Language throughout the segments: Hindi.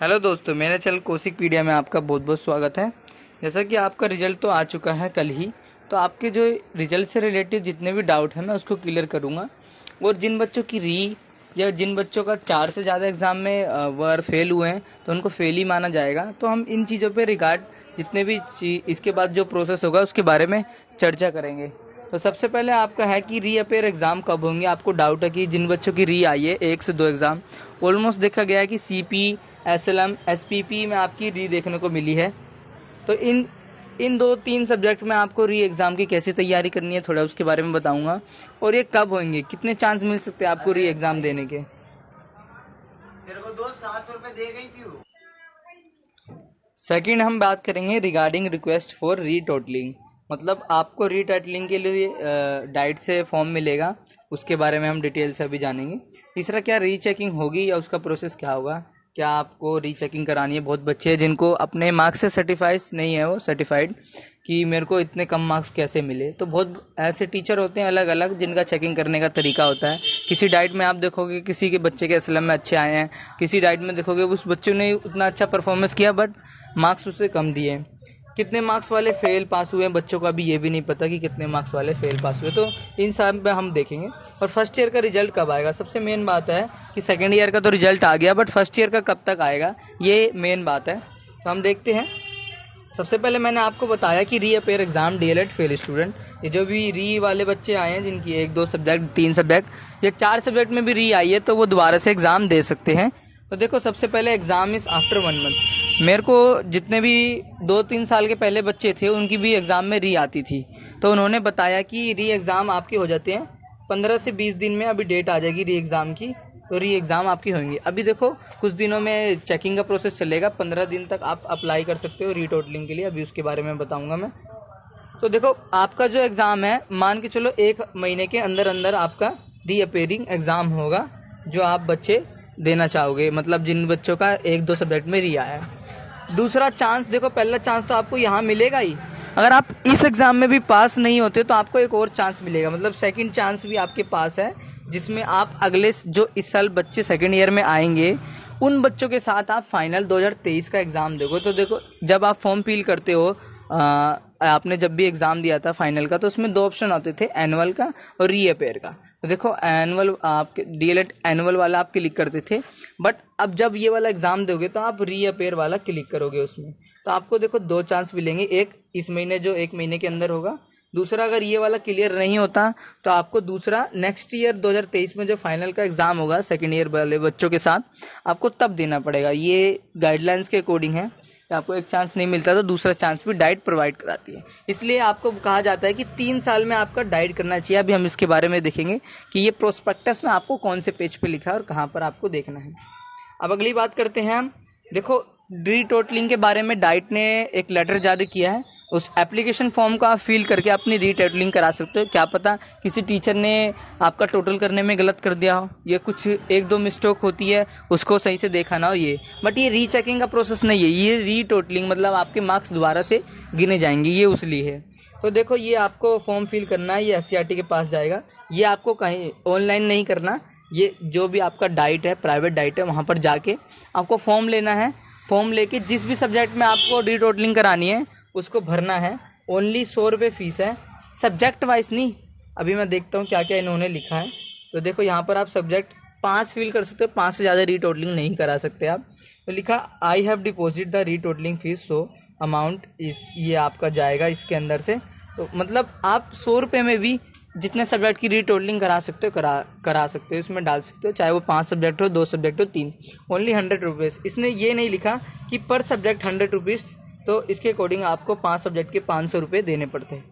हेलो दोस्तों, मेरे चैनल कौशिकपीडिया में आपका बहुत बहुत स्वागत है। जैसा कि आपका रिजल्ट तो आ चुका है कल ही, तो आपके जो रिजल्ट से रिलेटेड जितने भी डाउट हैं मैं उसको क्लियर करूंगा। और जिन बच्चों की री या जिन बच्चों का 4 से ज़्यादा एग्जाम में वर फेल हुए हैं तो उनको फेल ही माना जाएगा। तो हम इन चीज़ों पे रिगार्ड जितने भी इसके बाद जो प्रोसेस होगा उसके बारे में चर्चा करेंगे। तो सबसे पहले आपका है कि री अपेयर एग्जाम कब होंगे। आपको डाउट है कि जिन बच्चों की री आई है 1 से 2 एग्जाम, ऑलमोस्ट देखा गया है कि सीपी, एसएलएम, एसपीपी में आपकी री देखने को मिली है। तो इन 2-3 सब्जेक्ट में आपको री एग्जाम की कैसे तैयारी करनी है थोड़ा उसके बारे में बताऊंगा। और ये कब होंगे, कितने चांस मिल सकते हैं आपको री एग्जाम देने के। तेरे को दोस्त 700 रुपए दे गई थी वो। सेकंड हम बात करेंगे रिगार्डिंग रिक्वेस्ट फॉर री टोटलिंग, मतलब आपको री टोटलिंग के लिए डाइट से फॉर्म मिलेगा, उसके बारे में हम डिटेल से अभी जानेंगे। तीसरा, क्या री चेकिंग होगी या उसका प्रोसेस क्या होगा, क्या आपको री चेकिंग करानी है। बहुत बच्चे हैं जिनको अपने मार्क्स से सर्टिफाइड नहीं है, वो सर्टिफाइड कि मेरे को इतने कम मार्क्स कैसे मिले। तो बहुत ऐसे टीचर होते हैं अलग अलग जिनका चेकिंग करने का तरीका होता है। किसी डाइट में आप देखोगे किसी के बच्चे के एसएलएम में अच्छे आए हैं, किसी डाइट में देखोगे उस बच्चे ने उतना अच्छा परफॉर्मेंस किया बट मार्क्स उससे कम दिए। कितने मार्क्स वाले फेल पास हुए हैं बच्चों का भी ये भी नहीं पता कि कितने मार्क्स वाले फेल पास हुए। तो इन सब में हम देखेंगे। और फर्स्ट ईयर का रिजल्ट कब आएगा, सबसे मेन बात है कि सेकेंड ईयर का तो रिजल्ट आ गया बट फर्स्ट ईयर का कब तक आएगा, ये मेन बात है। तो हम देखते हैं। सबसे पहले मैंने आपको बताया कि री appear exam DElEd fail student, ये जो भी री वाले बच्चे आए हैं जिनकी 1-2 सब्जेक्ट, 3 सब्जेक्ट या 4 सब्जेक्ट में भी री आई है तो वो दोबारा से एग्जाम दे सकते हैं। तो देखो, सबसे पहले एग्जाम इज आफ्टर 1 मंथ। मेरे को जितने भी 2-3 साल के पहले बच्चे थे उनकी भी एग्जाम में री आती थी, तो उन्होंने बताया कि री एग्जाम आपके हो जाते हैं 15 से 20 दिन में। अभी डेट आ जाएगी री एग्जाम की, तो री एग्जाम आपकी होंगी। अभी देखो कुछ दिनों में चेकिंग का प्रोसेस चलेगा, 15 दिन तक आप अप्लाई कर सकते हो री टोटलिंग के लिए, अभी उसके बारे में बताऊंगा मैं। तो देखो, आपका जो एग्जाम है मान के चलो 1 महीने के अंदर अंदर आपका री अपेयरिंग एग्जाम होगा जो आप बच्चे देना चाहोगे, मतलब जिन बच्चों का 1-2 सब्जेक्ट में री आया है। दूसरा चांस, देखो पहला चांस तो आपको यहाँ मिलेगा ही। अगर आप इस एग्जाम में भी पास नहीं होते तो आपको एक और चांस मिलेगा, मतलब सेकंड चांस भी आपके पास है, जिसमें आप अगले जो इस साल बच्चे सेकंड ईयर में आएंगे उन बच्चों के साथ आप फाइनल 2023 का एग्जाम दोगे। तो देखो, जब आप फॉर्म फिल करते हो, आपने जब भी एग्जाम दिया था फाइनल का, तो उसमें 2 ऑप्शन आते थे, एनुअल का और री अपेयर का। तो देखो, एनुअल आपके डीएलएड एनुअल वाला आप क्लिक करते थे, बट अब जब ये वाला एग्जाम दोगे तो आप री अपेयर वाला क्लिक करोगे उसमें। तो आपको देखो 2 चांस मिलेंगे, एक इस महीने जो 1 महीने के अंदर होगा, दूसरा अगर ये वाला क्लियर नहीं होता तो आपको दूसरा नेक्स्ट ईयर 2023 में जो फाइनल का एग्जाम होगा सेकेंड ईयर वाले बच्चों के साथ, आपको तब देना पड़ेगा। ये गाइडलाइंस के अकॉर्डिंग है। आपको एक चांस नहीं मिलता तो दूसरा चांस भी डाइट प्रोवाइड कराती है, इसलिए आपको कहा जाता है कि 3 साल में आपका डाइट करना चाहिए। अभी हम इसके बारे में देखेंगे कि ये प्रोस्पेक्टस में आपको कौन से पेज पे लिखा है और कहाँ पर आपको देखना है। अब अगली बात करते हैं हम। देखो, री टोटलिंग के बारे में डाइट ने एक लेटर जारी किया है, उस एप्लीकेशन फॉर्म को आप फिल करके अपनी री टोटलिंग करा सकते हो। क्या पता किसी टीचर ने आपका टोटल करने में गलत कर दिया हो, ये कुछ 1-2 मिस्टेक होती है, उसको सही से देखा ना हो ये, बट ये री चेकिंग का प्रोसेस नहीं है, ये री टोटलिंग मतलब आपके मार्क्स दोबारा से गिने जाएंगे, ये उस लिए है। तो देखो, ये आपको फॉर्म फिल करना है, ये एससीईआरटी के पास जाएगा, ये आपको कहीं ऑनलाइन नहीं करना, ये जो भी आपका डाइट है, प्राइवेट डाइट है, वहाँ पर जाके आपको फॉर्म लेना है। फॉर्म लेके जिस भी सब्जेक्ट में आपको री टोटलिंग करानी है उसको भरना है। ओनली 100 रुपये फीस है, सब्जेक्ट वाइज नहीं। अभी मैं देखता हूँ क्या क्या इन्होंने लिखा है। तो देखो, यहाँ पर आप सब्जेक्ट 5 फिल कर सकते हो, 5 से ज़्यादा री टोटलिंग नहीं करा सकते आप। तो लिखा, आई हैव डिपॉजिट द री टोटलिंग फीस, सो अमाउंट इस, ये आपका जाएगा इसके अंदर से। तो मतलब आप 100 रुपये में भी जितने सब्जेक्ट की री टोटलिंग करा सकते हो करा सकते हो, इसमें डाल सकते हो, चाहे वो 5 सब्जेक्ट हो, 2 सब्जेक्ट हो, 3। Only 100 rupees. इसने ये नहीं लिखा कि पर सब्जेक्ट 100 रुपीज़, तो इसके अकॉर्डिंग आपको 5 सब्जेक्ट के 500 रुपये देने पड़ते हैं।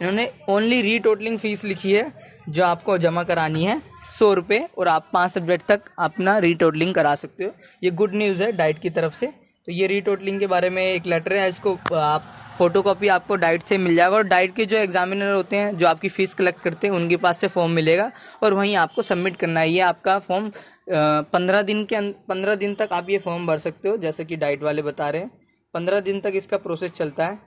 इन्होंने ओनली री टोटलिंग फीस लिखी है जो आपको जमा करानी है 100 रुपये, और आप 5 सब्जेक्ट तक अपना री टोटलिंग करा सकते हो। ये गुड न्यूज़ है डाइट की तरफ से। तो ये री टोटलिंग के बारे में एक लेटर है, इसको आप फोटोकॉपी आपको डाइट से मिल जाएगा, और डाइट के जो एग्जामिनर होते हैं जो आपकी फ़ीस कलेक्ट करते हैं उनके पास से फॉर्म मिलेगा और वहीं आपको सबमिट करना है। ये आपका फॉर्म 15 दिन तक आप ये फॉर्म भर सकते हो, जैसे कि डाइट वाले बता रहे हैं 15 दिन तक इसका प्रोसेस चलता है।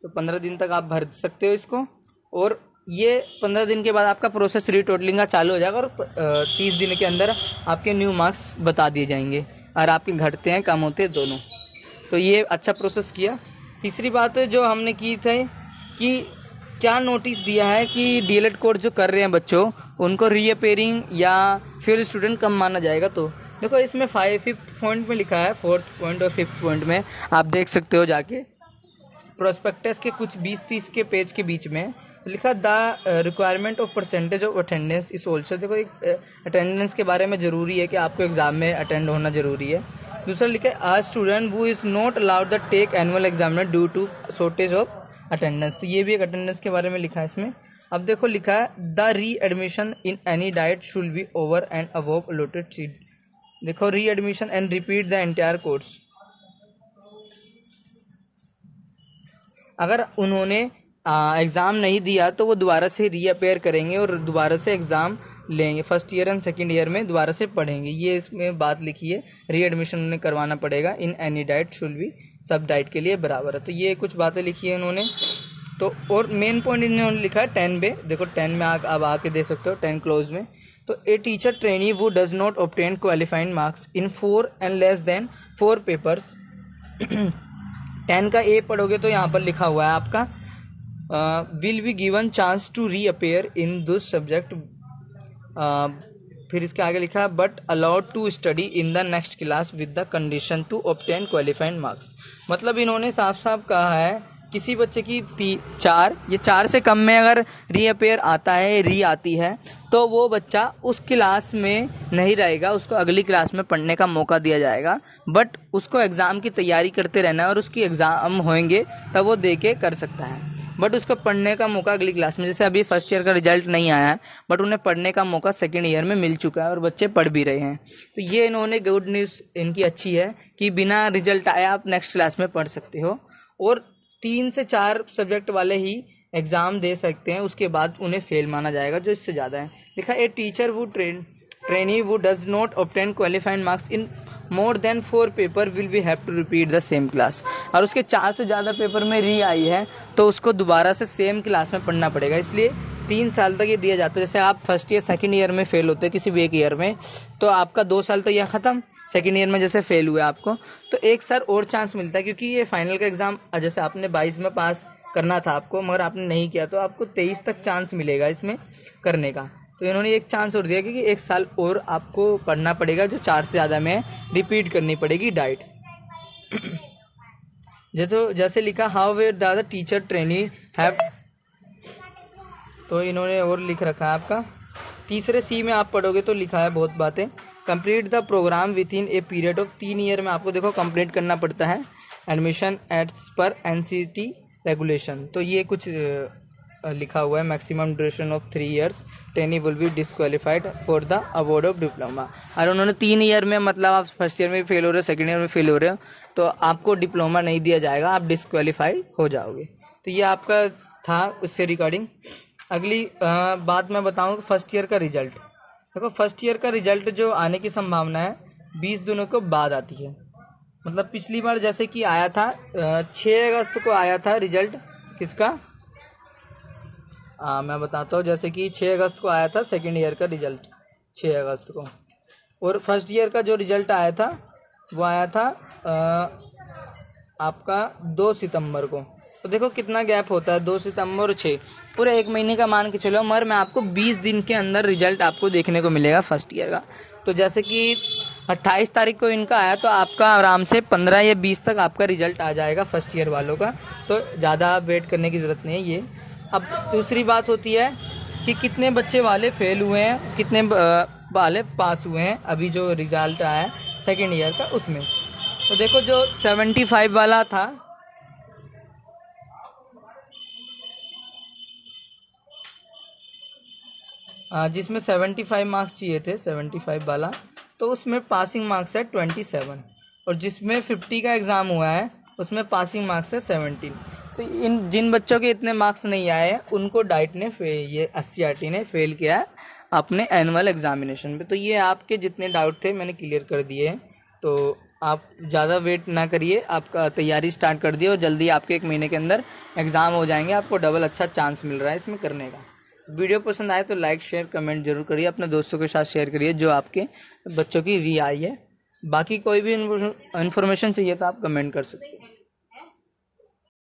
तो 15 दिन तक आप भर सकते हो इसको, और ये 15 दिन के बाद आपका प्रोसेस री टोटलिंग का चालू हो जाएगा और 30 दिन के अंदर आपके न्यू मार्क्स बता दिए जाएंगे। और आपके घटते हैं, कम होते हैं दोनों। तो ये अच्छा प्रोसेस किया। तीसरी बात जो हमने की थी कि क्या नोटिस दिया है कि डीएलएड कोर्स जो कर रहे हैं बच्चों, उनको रीअपेयरिंग या फेल स्टूडेंट कम माना जाएगा। तो देखो इसमें 5th पॉइंट में लिखा है, 4th पॉइंट और 5th पॉइंट में आप देख सकते हो जाके, प्रोस्पेक्टस के कुछ 20-30 के पेज के बीच में लिखा the requirement of percentage of attendance इस ऑल्सो। देखो एक अटेंडेंस के बारे में ज़रूरी है कि आपको एग्जाम में अटेंड होना ज़रूरी है। दूसरा लिखा है a student who is not allowed the take annual examiner due to shortage of attendance. तो ये भी एक अटेंडेंस के बारे में लिखा है इसमें। अब देखो लिखा है द री admission in any diet should be over and above allotted seat. देखो री admission and repeat the entire course. अगर उन्होंने एग्ज़ाम नहीं दिया तो वो दोबारा से रीअपेयर करेंगे और दोबारा से एग्ज़ाम लेंगे, first year and second year में दोबारा से पढ़ेंगे। ये इसमें बात लिखी है, री एडमिशन उन्हें करवाना पड़ेगा in any diet should be, सब डाइट के लिए बराबर है। तो ये कुछ बातें लिखी है उन्होंने। तो और मेन पॉइंट इन्होंने लिखा है 10 में। देखो 10 में आप आके दे सकते हो, 10 क्लोज में। तो a teacher trainee who does not obtain qualifying marks in 4 and less than 4 papers 10 का ए पढ़ोगे तो यहाँ पर लिखा हुआ है आपका will be given chance to reappear in this subject. फिर इसके आगे लिखा है but allowed to study in the next class with the condition to obtain qualifying marks. मतलब इन्होंने साफ साफ कहा है किसी बच्चे की 4 से कम में अगर रीअपेयर आता है, री आती है, तो वो बच्चा उस क्लास में नहीं रहेगा, उसको अगली क्लास में पढ़ने का मौका दिया जाएगा। बट उसको एग्ज़ाम की तैयारी करते रहना है और उसकी एग्ज़ाम होंगे तब वो दे के कर सकता है। बट उसको पढ़ने का मौका अगली क्लास में, जैसे अभी फर्स्ट ईयर का रिजल्ट नहीं आया है बट उन्हें पढ़ने का मौका सेकेंड ईयर में मिल चुका है और बच्चे पढ़ भी रहे हैं। तो ये इन्होंने गुड न्यूज़ इनकी अच्छी है कि बिना रिजल्ट आया आप नेक्स्ट क्लास में पढ़ सकते हो और 3 से 4 सब्जेक्ट वाले ही एग्ज़ाम दे सकते हैं, उसके बाद उन्हें फेल माना जाएगा जो इससे ज़्यादा है। लिखा a teacher or trainee who does not obtain qualifying marks in more than 4 paper will be have to repeat the same class. और उसके 4 से ज़्यादा पेपर में री आई है तो उसको दोबारा से सेम क्लास में पढ़ना पड़ेगा। इसलिए 3 साल तक ये दिया जाता है। जैसे आप फर्स्ट ईयर सेकंड ईयर में फेल होते हैं किसी भी एक ईयर में, तो आपका 2 साल तो यह ख़त्म। सेकंड ईयर में जैसे फेल हुए आपको तो 1 साल और चांस मिलता है, क्योंकि ये फाइनल का एग्ज़ाम जैसे आपने 22 में पास करना था आपको, मगर आपने नहीं किया तो आपको 23 तक चांस मिलेगा इसमें करने का। तो इन्होंने एक चांस और दिया कि 1 साल और आपको पढ़ना पड़ेगा, जो 4 से ज़्यादा में रिपीट करनी पड़ेगी डाइट। जैसे लिखा how way the teacher trainee have, तो इन्होंने और लिख रखा है आपका तीसरे सी में आप पढ़ोगे तो लिखा है बहुत बातें। Complete the program within a period of 3 year में आपको देखो कंप्लीट करना पड़ता है एडमिशन एट्स पर एनसीटी रेगुलेशन। तो ये कुछ लिखा हुआ है maximum duration of 3 years trainee will be disqualified for the award of diploma. और उन्होंने 3 ईयर में, मतलब आप फर्स्ट ईयर में भी फेल हो रहे हो, सेकेंड ईयर में फेल हो रहे हो, तो आपको डिप्लोमा नहीं दिया जाएगा, आप डिस्क्वालीफाई हो जाओगे। तो ये आपका था उससे रिगार्डिंग। अगली बात मैं बताऊँ फर्स्ट ईयर का रिजल्ट। देखो फर्स्ट ईयर का रिजल्ट जो आने की संभावना है 20 दिनों के बाद आती है। मतलब पिछली बार जैसे कि आया था 6 अगस्त को आया था रिजल्ट किसका, मैं बताता हूँ। जैसे कि 6 अगस्त को आया था सेकेंड ईयर का रिजल्ट 6 अगस्त को, और फर्स्ट ईयर का जो रिजल्ट आया था वो आया था आपका 2 सितंबर को। तो देखो कितना गैप होता है, 2 सितंबर और 6, पूरे 1 महीने का मान के चलो, मगर मैं आपको 20 दिन के अंदर रिजल्ट आपको देखने को मिलेगा फर्स्ट ईयर का। तो जैसे कि 28 तारीख को इनका आया तो आपका आराम से 15 या 20 तक आपका रिजल्ट आ जाएगा फर्स्ट ईयर वालों का। तो ज़्यादा वेट करने की ज़रूरत नहीं है ये। अब दूसरी बात होती है कि कितने बच्चे वाले फेल हुए हैं, कितने वाले पास हुए हैं अभी जो रिजल्ट आया है सेकेंड ईयर का उसमें। तो देखो जो 75 वाला था, जिसमें 75 मार्क्स चाहिए थे 75 वाला, तो उसमें पासिंग मार्क्स है 27, और जिसमें 50 का एग्ज़ाम हुआ है उसमें पासिंग मार्क्स है 17। तो इन जिन बच्चों के इतने मार्क्स नहीं आए हैं उनको डाइट ने ये SCRT ने फेल किया है अपने एनुअल एग्जामिनेशन में। तो ये आपके जितने डाउट थे मैंने क्लियर कर दिए हैं। तो आप ज़्यादा वेट ना करिए, आपका तैयारी स्टार्ट कर दिए और जल्दी आपके 1 महीने के अंदर एग्ज़ाम हो जाएंगे। आपको डबल अच्छा चांस मिल रहा है इसमें करने का। वीडियो पसंद आए तो लाइक शेयर कमेंट जरूर करिए, अपने दोस्तों के साथ शेयर करिए जो आपके बच्चों की री आई है। बाकी कोई भी इन्फॉर्मेशन चाहिए तो आप कमेंट कर सकते हो।